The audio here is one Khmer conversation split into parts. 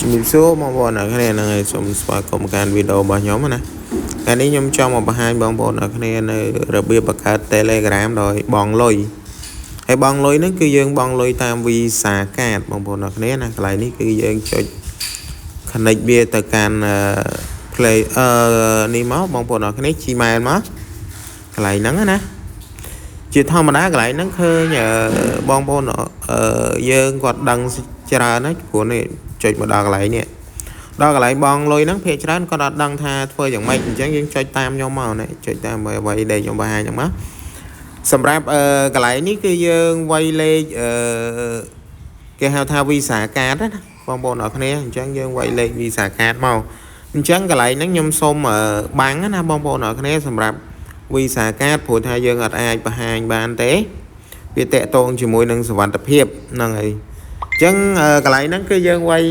ជំរាបសួរបងប្អូនអ្នកគ្នានឹងសូមស្វាគមន៍កាន់វីដេអូរបស់ខ្ញុំណាថ្ងៃនេះខ្ញុំចង់មកបង្ហាញបងប្អូនអ្នកគ្នានៅរបៀបបង្កើត Telegram ដោយបងលុយហើយបងលុយហ្នឹងគឺយើងបងលុយតាមវីសាកាតបងប្អូនអ្នកគ្នាណាកន្លែងនេះគឺយើងចុច connect វាទៅកាន់ play នេះមកបងប្អូនអ្នកគ្នា Gmail មកកន្លែងហ្នឹងណាជាធម្មតាកន្លែងហ្នឹងឃើញបងប្អូនយើងគាត់ដឹងច្រើនណាព្រោះនេះចុចមកដល់កន្លែងនេះដល់កន្លែងបងលុយហ្នឹងភាគច្រើនគាត់អត់ដឹងថាធ្វើយ៉ាងម៉េចអញ្ចឹងយើងចុចតាមខ្ញុំមកណាចុចតាមអ្វីដែលខ្ញុំបង្ហាញហ្នឹងមកសម្រាប់កន្លែងនេះគឺយើងវាយលេខគេហៅថាវីសាកាតណាបងប្អូនអរគ្នាអញ្ចឹងយើងវាយលេខវីសាកាតមកអញ្ចឹងកន្លែងហ្នឹងខ្ញុំសូមបាំងណាបងប្អូនអរគ្នាសម្រាប់វីសាកាតព្រោះថាយើងអត់អាចបង្ហាញបានទេវាតកតងជាមួយនឹងសុវត្ថិភាពហ្នឹងហើយអញ្ចឹងកន្លែងហ្នឹងគឺយើងវាយ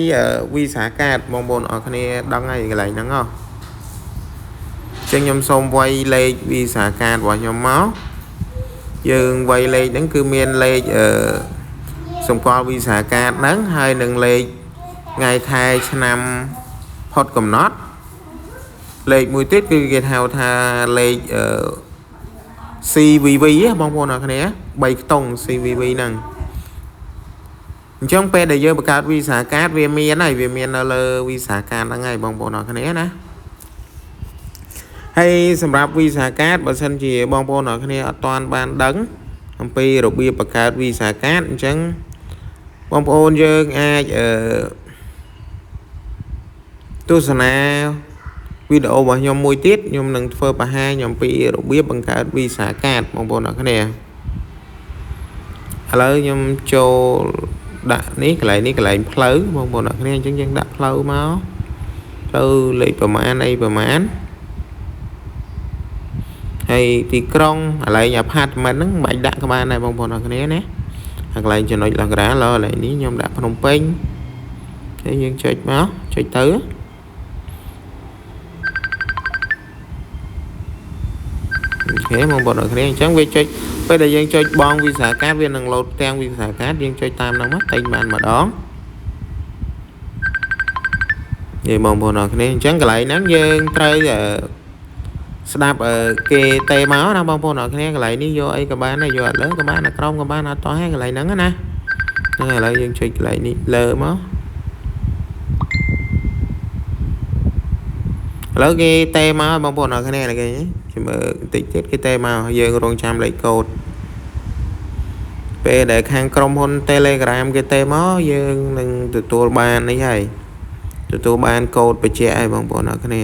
វីសាកាតបងប្អូនអរគ្នាដឹងហើយកន្លែងហ្នឹងហ៎អញ្ចឹងខ្ញុំសូមវាយលេខវីសាកាតរបស់ខ្ញុំមកយើងវាយលេខហ្នឹងគឺមានលេខសម្គាល់វីសាកាតហ្នឹងហើយនឹងលេខថ្ងៃខែឆ្នាំផុតកំណត់លេខមួយទៀតគឺគេហៅថាលេខCVV បងប្អូនអរគ្នា3ខ្ទង់ CVV ហ្នឹងអញ្ចឹងពេលដែលយើងបង្កើតវីសាកាតវាមានហើយវាមាននៅលើវីសាកាតហ្នឹងហើយបងប្អូនអរគ្នាណាហើយសម្រាប់វីសាកាតបើសិនជាបងប្អូនអរគ្នាអត់ទាន់បានដឹងអំពីរបៀបបង្កើតវីសាកាតអញ្ចឹងបងប្អូនយើងអាចទស្សនាវីដេអូរបស់ខ្ញុំមួយទៀតខ្ញុំនឹងធ្វើបង្ហាញអំពីរបៀបបង្កើតវីសាកាតបងប្អូនអរគ្នាឥឡូវខ្ញុំចូលដាក់នេះកន្លែងនេះកន្លែងផ្លូវបងប្អូនអរគ្នាអញ្ចឹងយើងដាក់ផ្លូវមកផ្លូវលេខប្រមាណអីប្រមាណហើយទីក្រុងកន្លែង apartment ហ្នឹងមិនបាច់ដាក់ក៏បានដែរបងប្អូនអរគ្នាណាកន្លែងចំណុច Lagra ឡើយនេះខ្ញុំដាក់ភ្នំពេញហើយយើងចុចមកចុចទៅអូខេបងប្អូនអរគ្នាអញ្ចឹងវាចុចពេលដែលយើងចុចបងវីសាកាតវានឹងលោតទាំងវីសាកាតយើងចុចតាមហ្នឹងមកតែងបានម្ដងនិយាយបងប្អូនអរគ្នាអញ្ចឹងកន្លែងហ្នឹងយើងត្រូវស្ដាប់គេទេមកណាបងប្អូនអរគ្នាកន្លែងនេះយកអីក៏បានដែរយកអត់លើក៏បានអាក្រមក៏បានអត់តោះហើយកន្លែងហ្នឹងណាហ្នឹងឥឡូវយើងចុចកន្លែងនេះលើមកឥឡូវគេទេមកបងប្អូនអរគ្នាគេខ្ញុំមើលបន្តិចទៀតគេទេមកយើងរងចាំលេខកូដពេលដែលខាងក្រុមហ៊ុន Telegram គេទេមកយើងនឹងទទួលបាននេះហើយទទួលបានកូដបញ្ជាក់ឲ្យបងប្អូនអរគ្នា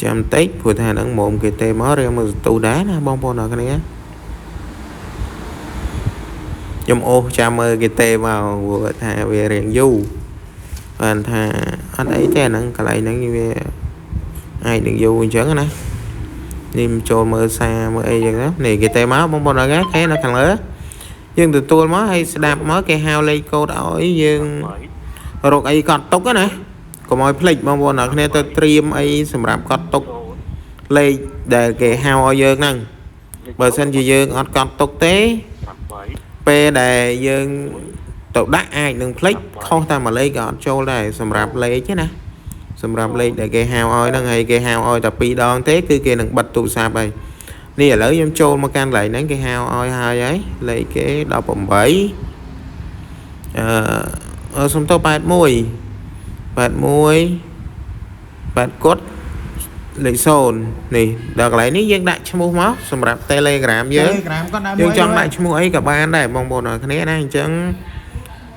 ចាំបន្តិចព្រោះថាហ្នឹងមុំគេទេមករៀងមកទូដែរណាបងប្អូនអរគ្នាខ្ញុំអូសចាំមើលគេទេមកព្រោះថាវារៀងយូរបានថាអត់អីទេហ្នឹងកន្លែងហ្នឹងវាអាចនឹងយូរអញ្ចឹងណានេះចូលមើលសារមើលអីចឹងណានេះគេទេមកបងប្អូនអរគ្នាគេនៅខាងលើយើងទទួលមកហើយស្ដាប់មកគេហៅលេខកូដឲ្យយើងរកអីកត់ទុកណាកុំឲ្យភ្លេចបងប្អូនអរគ្នាទៅត្រៀមអីសម្រាប់កត់ទុកលេខដែលគេហៅឲ្យយើងហ្នឹងបើសិនជាយើងអត់កត់ទុកទេពេលដែលយើងទៅដាក់អាចនឹងភ្លេចខុសតែមួយលេខក៏អត់ចូលដែរសម្រាប់លេខណាសម្រាប់លេខដែលគេហៅឲ្យហ្នឹងហើយគេហៅឲ្យតែ2ដងទេគឺគេនឹងបិទទូរស័ព្ទហើយនេះឥឡូវខ្ញុំចូលមកកាន់កន្លែងហ្នឹងគេហៅឲ្យហើយលេខគេ18សុំទៅ81 8 កត់លេខ0នេះដល់កន្លែងនេះយើងដាក់ឈ្មោះមកសម្រាប់ Telegram យើងចង់ដាក់ឈ្មោះអីក៏បានដែរបងប្អូនអរគ្នាណាអញ្ចឹង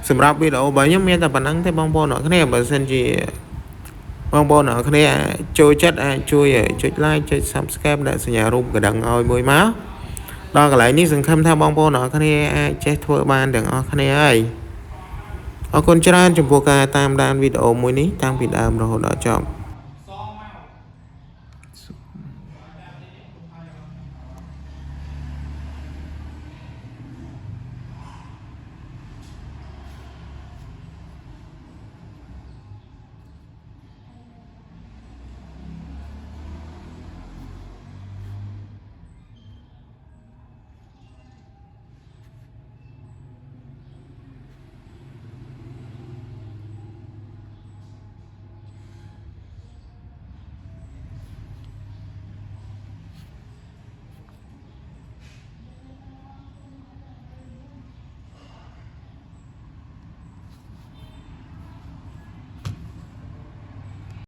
សម្រាប់វីដេអូរបស់ខ្ញុំមានតែប៉ុណ្្នឹងទេបងប្អូនអរគ្នាបើសិនជាបងប្អូនអរគ្នាចូលចិត្តអាចជួយចុច like ចុច subscribe ដាក់សញ្ញារូបកណ្ដឹងឲ្យមួយមកដល់កន្លែងនេះសង្ឃឹមថាបងប្អូនអរគ្នាអាចចេះធ្វើបានទាំងអស់គ្នាហើយអរគុណច្រើនចំពោះការតាមដានវីដេអូមួយនេះតាំងពីដើមរហូតដល់ចប់